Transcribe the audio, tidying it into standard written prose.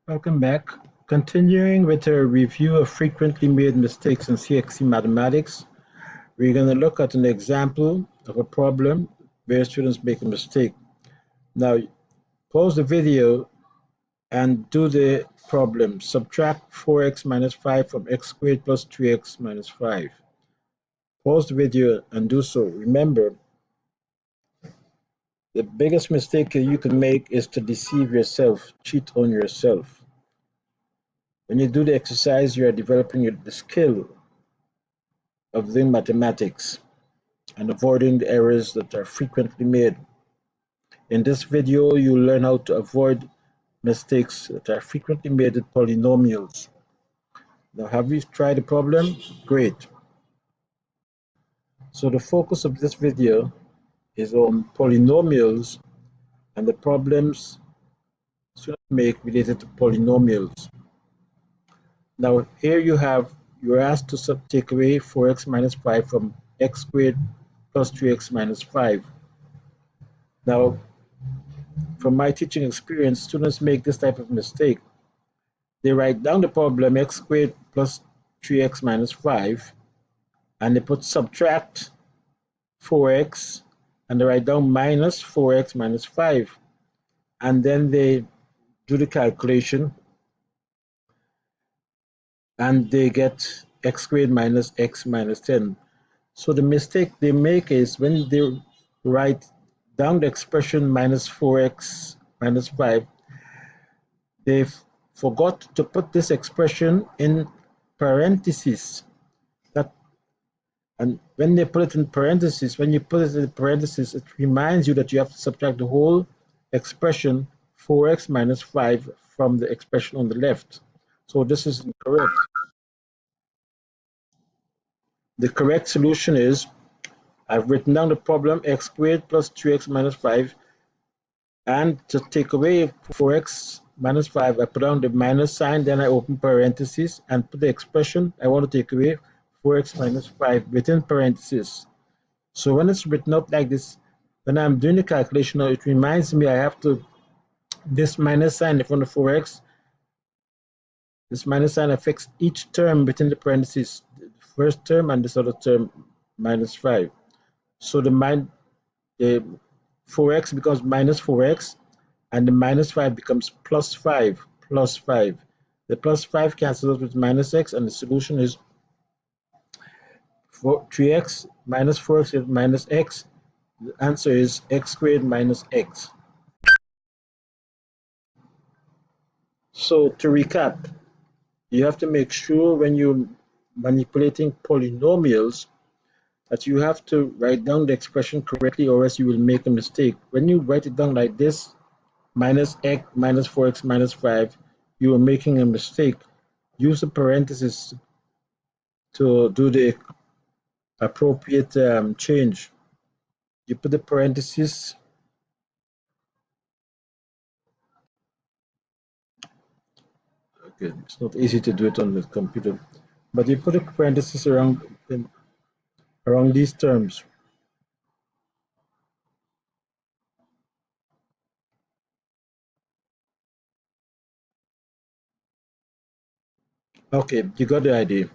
Welcome back. Continuing with a review of frequently made mistakes in CXC mathematics, we're going to look at an example of a problem where students make a mistake. Now, pause the video and do the problem. Subtract 4x minus 5 from x squared plus 3x minus 5. Pause the video and do so. Remember, the biggest mistake you can make is to deceive yourself, cheat on yourself. When you do the exercise, you are developing the skill of doing mathematics and avoiding the errors that are frequently made. In this video, you'll learn how to avoid mistakes that are frequently made with polynomials. Now, have you tried the problem? Great. So the focus of this video is on polynomials and the problems students make related to polynomials. Now, here you're asked to take away 4x minus 5 from x squared plus 3x minus 5. Now, from my teaching experience, students make this type of mistake. They write down the problem x squared plus 3x minus 5, and they put subtract 4x, and they write down minus 4x minus 5. And then they do the calculation, and they get x squared minus x minus 10. So the mistake they make is when they write down the expression minus 4x minus 5, they forgot to put this expression in parentheses. And when they put it in parentheses, when you put it in parentheses, it reminds you that you have to subtract the whole expression 4x minus 5 from the expression on the left. So this is incorrect. The correct solution is, I've written down the problem x squared plus 3x minus 5, and to take away 4x minus 5, I put down the minus sign, then I open parentheses and put the expression I want to take away, 4x minus 5, within parentheses. So when it's written up like this, when I'm doing the calculation, it reminds me I have to, this minus sign in front of 4x, this minus sign affects each term within the parentheses, the first term and this other term, minus 5. So the 4x becomes minus 4x, and the minus 5 becomes plus 5, plus 5. The plus 5 cancels with minus x, and the solution is 3x minus 4x is minus x. The answer is x squared minus x. So to recap, you have to make sure when you're manipulating polynomials that you have to write down the expression correctly, or else you will make a mistake. When you write it down like this, minus x minus 4x minus 5, you are making a mistake. Use the parentheses to do the appropriate change. You put the parentheses, okay, it's not easy to do it on the computer, but you put the parentheses around these terms. Okay, you got the idea.